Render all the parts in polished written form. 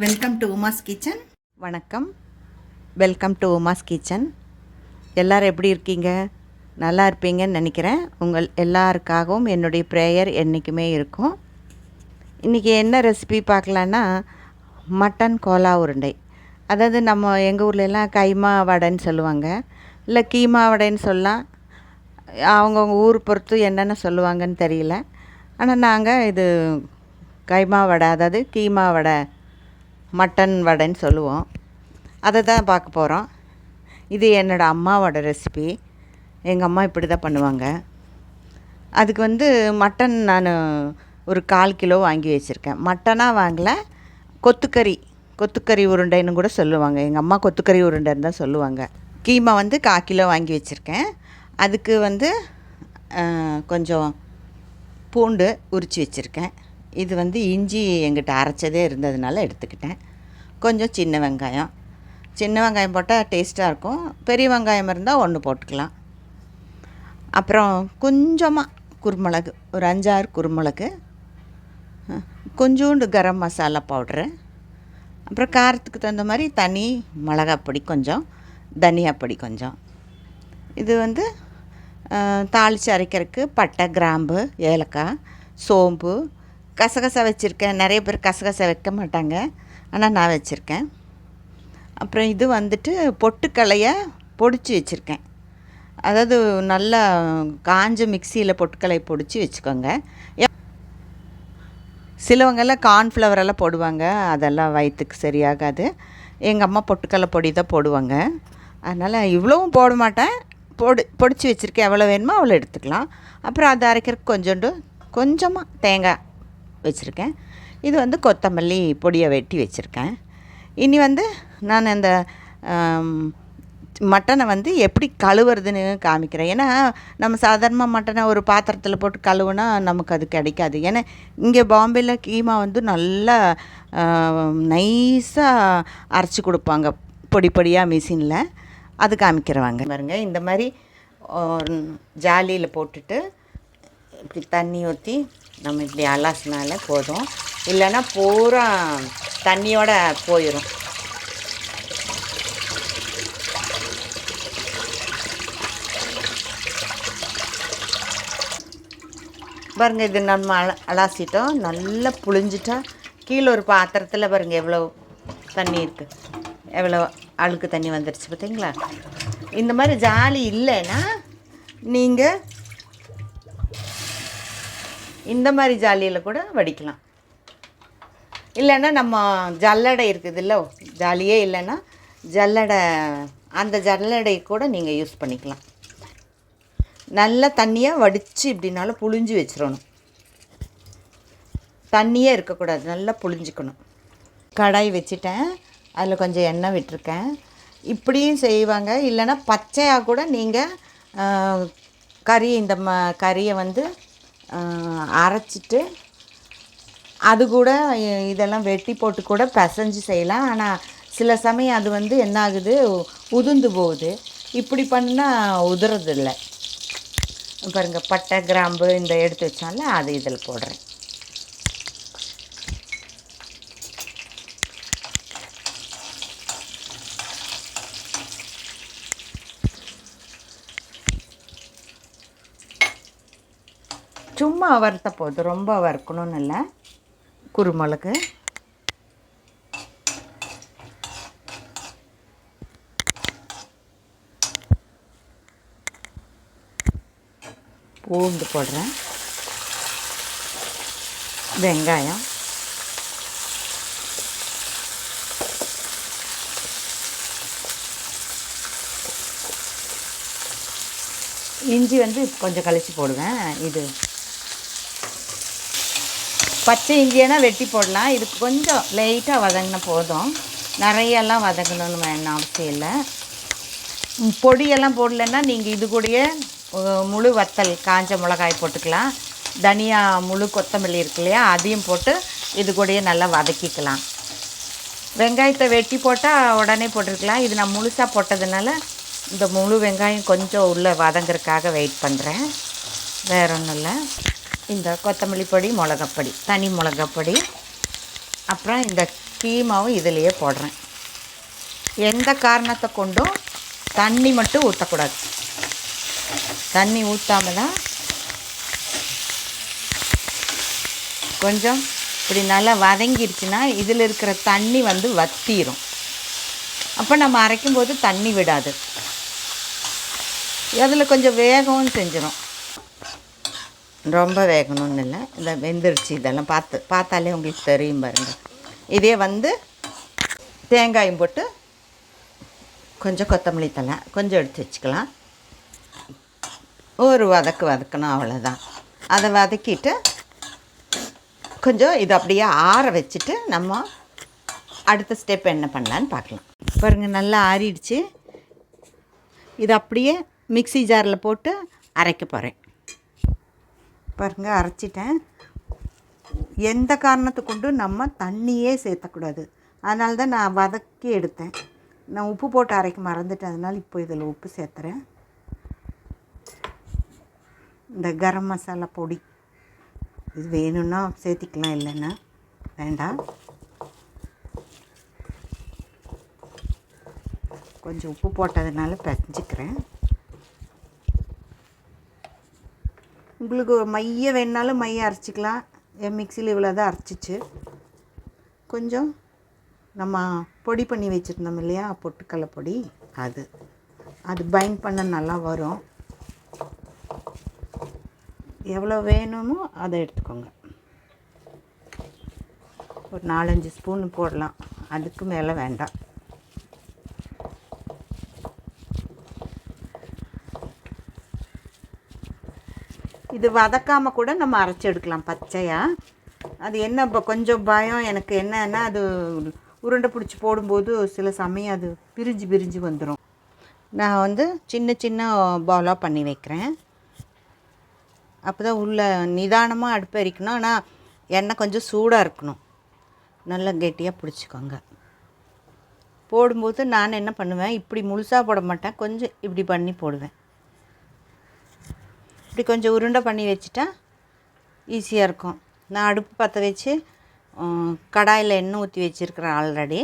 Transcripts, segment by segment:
Welcome to Uma's kitchen. வணக்கம். Welcome to Uma's kitchen. எல்லோரும் எப்படி இருக்கீங்க? நல்லா இருப்பீங்கன்னு நினைக்கிறேன். உங்கள் எல்லாருக்காகவும் என்னுடைய ப்ரேயர் என்றைக்குமே இருக்கும். இன்றைக்கி என்ன ரெசிபி பார்க்கலான்னா, மட்டன் கோலா உருண்டை. அதாவது நம்ம எங்கள் ஊர்லெலாம் கைமா வடைன்னு சொல்லுவாங்க, இல்லை கீமா வடைன்னு சொல்லலாம். அவங்கவுங்க ஊர் பொறுத்து என்னென்ன சொல்லுவாங்கன்னு தெரியல. ஆனால் நாங்கள் இது கைமா வடை, அதாவது கீமா வடை, மட்டன் வடைன்னு சொல்லுவோம். அதை தான் பார்க்க போகிறோம். இது என்னோடய அம்மாவோட ரெசிபி. எங்கள் அம்மா இப்படி தான் பண்ணுவாங்க. அதுக்கு மட்டன் நான் ஒரு 1/4 கிலோ வாங்கி வச்சுருக்கேன். மட்டனாக வாங்கலை, கொத்துக்கறி உருண்டைன்னு கூட சொல்லுவாங்க. எங்கள் அம்மா கொத்துக்கறி உருண்டைன்னு தான் சொல்லுவாங்க. கீமா 1/4 கிலோ வாங்கி வச்சுருக்கேன். அதுக்கு கொஞ்சம் பூண்டு உரித்து வச்சுருக்கேன். இது இஞ்சி எங்கிட்ட அரைச்சதே இருந்ததுனால எடுத்துக்கிட்டேன். கொஞ்சம் சின்ன வெங்காயம் போட்டால் டேஸ்ட்டாக இருக்கும். பெரிய வெங்காயம் இருந்தால் 1 போட்டுக்கலாம். அப்புறம் கொஞ்சமாக குருமிளகு, ஒரு 5-6 குருமிளகு, கொஞ்சோண்டு கரம் மசாலா பவுட்ரு, அப்புறம் காரத்துக்கு தகுந்த மாதிரி தனி மிளகாப்பொடி கொஞ்சம், தனியாப்பொடி கொஞ்சம். இது தாளித்து அரைக்கிறதுக்கு பட்டை, கிராம்பு, ஏலக்காய், சோம்பு, கசகசா வச்சுருக்கேன். நிறைய பேர் கசகசா வைக்க மாட்டாங்க, ஆனால் நான் வச்சுருக்கேன். அப்புறம் இது பொட்டுக்கல்லையை பொடிச்சு வச்சுருக்கேன். அதாவது நல்லா காஞ்ச மிக்சியில் பொட்டுக்கல்லையை பொடிச்சு வச்சுக்கோங்க. சிலவங்கெல்லாம் கார்ன்ஃப்ளவரெல்லாம் போடுவாங்க, அதெல்லாம் வயிற்றுக்கு சரியாகாது. எங்கள் அம்மா பொட்டுக்கல்லை பொடி தான் போடுவாங்க. அதனால் இவ்வளவும் போட மாட்டேன். பொடிச்சு வச்சுருக்கேன். எவ்வளோ வேணுமோ அவ்வளோ எடுத்துக்கலாம். அப்புறம் அதை அரைக்கிறதுக்கு கொஞ்சமாக தேங்காய் வச்சுருக்கேன். இது கொத்தமல்லி பொடியை வெட்டி வச்சுருக்கேன். இனி நான் அந்த மட்டனை எப்படி கழுவுறதுன்னு காமிக்கிறேன். ஏன்னா நம்ம சாதாரணமாக மட்டனை ஒரு பாத்திரத்தில் போட்டு கழுவுனா நமக்கு அது கிடைக்காது. ஏன்னா இங்கே பாம்பேயில் கீமா நல்லா நைஸாக அரைச்சி கொடுப்பாங்க, பொடி பொடியாக மிஷினில். அது காமிக்கிறவாங்க பாருங்க. இந்த மாதிரி ஜாலியில் போட்டுட்டு இப்படி தண்ணி ஊற்றி நம்ம இப்படி அலாசினால போதும், இல்லைன்னா பூரா தண்ணியோடு போயிடும். பாருங்கள், இது நம்ம அலாசிட்டோம், நல்லா புழிஞ்சிட்டா கீழே ஒரு பாத்திரத்தில் பாருங்கள் எவ்வளோ தண்ணி இருக்குது, எவ்வளோ அழுக்கு தண்ணி வந்துடுச்சு பார்த்தீங்களா. இந்த மாதிரி ஜாலி இல்லைன்னா நீங்கள் இந்த மாதிரி ஜாலியில் கூட வடிக்கலாம். இல்லைன்னா நம்ம ஜல்லடை இருக்குதுல்ல, ஜாலியே இல்லைன்னா ஜல்லடை, அந்த ஜல்லடை கூட நீங்கள் யூஸ் பண்ணிக்கலாம். நல்லா தண்ணியாக வடித்து இப்படினாலும் புழிஞ்சு வச்சிடணும். தண்ணியே இருக்கக்கூடாது, நல்லா புழிஞ்சிக்கணும். கடாய் வச்சுட்டேன், அதில் கொஞ்சம் எண்ணெய் விட்டுருக்கேன். இப்படியும் செய்வாங்க. இல்லைன்னா பச்சையாக கூட நீங்கள் இந்த கறியை அரைச்சிட்டு அது கூட இதெல்லாம் வெட்டி போட்டு கூட பிசைஞ்சு செய்யலாம். ஆனால் சில சமயம் அது என்ன ஆகுது, உதிர்ந்து போகுது. இப்படி பண்ணால் உதிரதில்லை. பாருங்கள், பட்டை, கிராம்பு இந்த எடுத்து வச்சால அது இதில் போடுறேன். சும்மா வறுத்த போதும், ரொம்ப வறுக்கணும்னு இல்லை. குருமிளகு, பூண்டு போடுறேன், வெங்காயம், இஞ்சி கொஞ்சம் கழித்து போடுவேன். இது பச்சை இஞ்சியனா வெட்டி போடலாம். இதுக்கு கொஞ்சம் லைட்டாக வதங்கின போதும், நிறையெல்லாம் வதங்கணும்னு வேணும் அவசியம் இல்லை. பொடியெல்லாம் போடலைன்னா நீங்கள் இது கூடயே முழு வத்தல், காஞ்ச மிளகாய் போட்டுக்கலாம். தனியா, முழு கொத்தமல்லி இருக்கு இல்லையா, அதையும் போட்டு இது கூடயே நல்லா வதக்கிக்கலாம். வெங்காயத்தை வெட்டி போட்டால் உடனே போட்டிருக்கலாம். இது நான் முழுசாக போட்டதுனால இந்த முழு வெங்காயம் கொஞ்சம் உள்ளே வதங்கிறதுக்காக வெயிட் பண்ணுறேன். வேற ஒன்றும் இல்லை. இந்த கொத்தமல்லி பொடி, மிளகாப்பொடி, தனி மிளகாப்பொடி, அப்புறம் இந்த கீமாவும் இதிலையே போடுறேன். எந்த காரணத்தை கொண்டும் தண்ணி மட்டும் ஊற்றக்கூடாது. தண்ணி ஊற்றாம தான் கொஞ்சம் இப்படி நல்லா வதங்கிடுச்சுன்னா இதில் இருக்கிற தண்ணி வற்றிடும். அப்போ நம்ம அரைக்கும்போது தண்ணி விடாது. அதில் கொஞ்சம் வேகவும் செஞ்சிடும். ரொம்ப வேகணும்னு இல்லை, இந்த வெந்துருச்சு. இதெல்லாம் பார்த்தாலே உங்களுக்கு தெரியும் பாருங்கள். இதே தேங்காயும் போட்டு கொஞ்சம் கொத்தமல்லி தழை கொஞ்சம் எடுத்து வச்சுக்கலாம். ஒரு வதக்கணும், அவ்வளோதான். அதை வதக்கிட்டு கொஞ்சம் இதை அப்படியே ஆற வச்சுட்டு நம்ம அடுத்த ஸ்டெப் என்ன பண்ணலான்னு பார்க்கலாம். பாருங்கள், நல்லா ஆறிடுச்சு. இது அப்படியே மிக்ஸி ஜாரில் போட்டு அரைக்க போகிறேன். பாருங்கள், அரைச்சிட்டேன். எந்த காரணத்தை கொண்டும் நம்ம தண்ணியே சேர்த்தக்கூடாது. அதனால தான் நான் வதக்கி எடுத்தேன். நான் உப்பு போட்டு அரைக்க மறந்துட்டேன். அதனால் இப்போ இதில் உப்பு சேர்த்துறேன். இந்த கரம் மசாலா பொடி இது வேணும்னா சேர்த்திக்கலாம், இல்லைன்னா வேண்டாம். கொஞ்சம் உப்பு போட்டதுனால பிசைஞ்சிக்கிறேன். உங்களுக்கு மைய வேணுனாலும் மைய அரைச்சிக்கலாம். என் மிக்சியில் இவ்வளோ தான் அரைச்சிச்சு. கொஞ்சம் நம்ம பொடி பண்ணி வச்சுருந்தோம் இல்லையா, பொட்டுக்கடலை பொடி, அது பைண்ட் பண்ண நல்லா வரும். எவ்வளோ வேணுமோ அதை எடுத்துக்கோங்க. ஒரு 4-5 ஸ்பூன் போடலாம், அதுக்கு மேலே வேண்டாம். இது வதக்காமல் கூட நம்ம அரைச்சி எடுக்கலாம் பச்சையாக. அது என்ன இப்போ கொஞ்சம் பயம் எனக்கு என்னன்னா, அது உருண்டை பிடிச்சி போடும்போது சில சமயம் அது பிரிஞ்சு வந்துடும். நான் சின்ன சின்ன பாலாக பண்ணி வைக்கிறேன். அப்போ தான் உள்ள நிதானமாக அடுப்பு எரிக்கணும். ஆனால் எண்ணெய் கொஞ்சம் சூடாக இருக்கணும். நல்லா கெட்டியாக பிடிச்சிக்கோங்க. போடும்போது நான் என்ன பண்ணுவேன், இப்படி முழுசாக போட மாட்டேன், கொஞ்சம் இப்படி பண்ணி போடுவேன். இப்படி கொஞ்சம் உருண்டை பண்ணி வச்சுட்டா ஈஸியாக இருக்கும். நான் அடுப்பு பற்ற வச்சு கடாயில் எண்ணெய் ஊற்றி வச்சுருக்கிறேன் ஆல்ரெடி.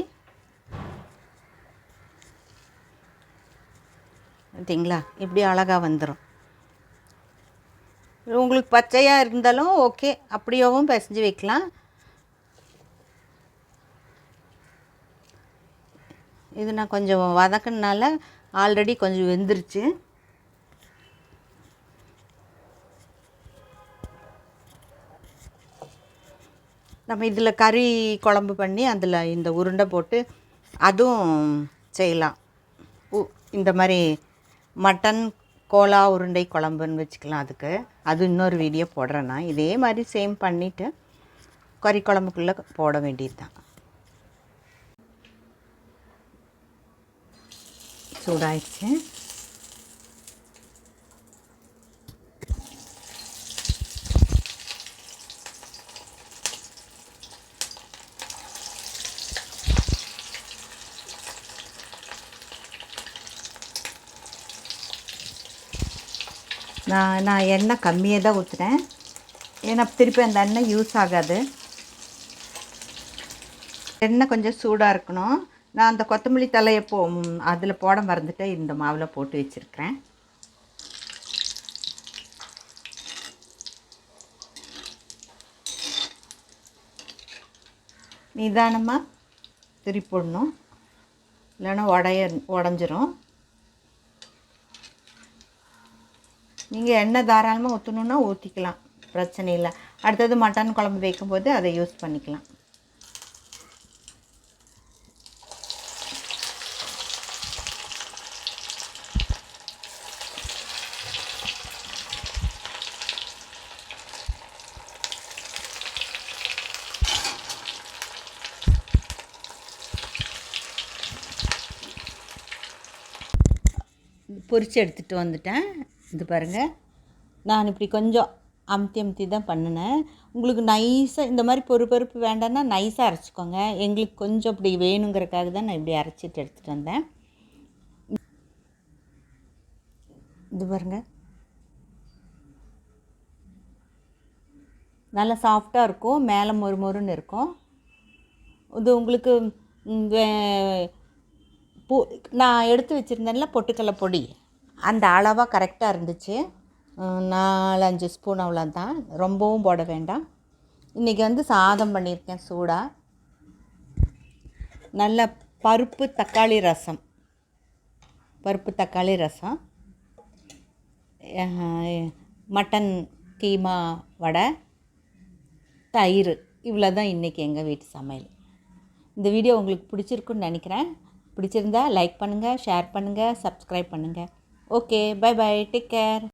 பார்த்தீங்களா, இப்படி அழகாக வந்துடும். உங்களுக்கு பச்சையாக இருந்தாலும் ஓகே, அப்படியேவும் பிசைஞ்சு வைக்கலாம். இது நான் கொஞ்சம் வதக்குனால ஆல்ரெடி கொஞ்சம் வெந்துருச்சு. நம்ம இதில் கறி குழம்பு பண்ணி அதில் இந்த உருண்டை போட்டு அதுவும் செய்யலாம். இந்த மாதிரி மட்டன் கோலா உருண்டை குழம்புன்னு வச்சுக்கலாம். அது இன்னொரு வீடியோ போடுறேன் நான். இதே மாதிரி சேம் பண்ணிவிட்டு கறி குழம்புக்குள்ளே போட வேண்டியது தான். சூடாயிடுச்சு. நான் எண்ணெய் கம்மியாக தான் ஊற்றுறேன். ஏன்னா திருப்பி அந்த எண்ணெய் யூஸ் ஆகாது. எண்ணெய் கொஞ்சம் சூடாக இருக்கணும். நான் அந்த கொத்தமல்லி தலையை அதில் போட மறந்துட்டு இந்த மாவில் போட்டு வச்சுருக்கிறேன். நிதானமாக திருப்பி போடணும், இல்லைன்னா உடஞ்சிரும். நீங்கள் எண்ணெய் தாராளமாக ஊற்றணுன்னா ஊற்றிக்கலாம், பிரச்சனை இல்லை. அடுத்தது மட்டன் குழம்பு வைக்கும்போது அதை யூஸ் பண்ணிக்கலாம். பொரித்து எடுத்துகிட்டு வந்துட்டேன். இது பாருங்கள், நான் இப்படி கொஞ்சம் அமுத்தி தான் பண்ணினேன். உங்களுக்கு நைஸாக இந்த மாதிரி பொறுப்பு வேண்டாம்னா நைஸாக அரைச்சிக்கோங்க. எங்களுக்கு கொஞ்சம் இப்படி வேணுங்கிறதுக்காக தான் நான் இப்படி அரைச்சிட்டு எடுத்துகிட்டு வந்தேன். இது பாருங்கள், நல்லா சாஃப்டாக இருக்கும், மேலே மொறுன்னு இருக்கும். இது உங்களுக்கு நான் எடுத்து வச்சுருந்தேன்ல பொட்டுக்கடலை பொடி அந்த அளவாக கரெக்டாக இருந்துச்சு. 4-5 ஸ்பூன் அவ்வளோதான், ரொம்பவும் போட வேண்டாம். இன்றைக்கி வந்து சாதம் பண்ணியிருக்கேன் சூடாக. நல்ல பருப்பு தக்காளி ரசம், மட்டன் கீமா வடை, தயிர். இவ்வளோ தான் இன்றைக்கி எங்கள் வீட்டு சமையல். இந்த வீடியோ உங்களுக்கு பிடிச்சிருக்குன்னு நினைக்கிறேன். பிடிச்சிருந்தா லைக் பண்ணுங்கள், ஷேர் பண்ணுங்கள், சப்ஸ்கிரைப் பண்ணுங்கள். Okay, bye bye, take care.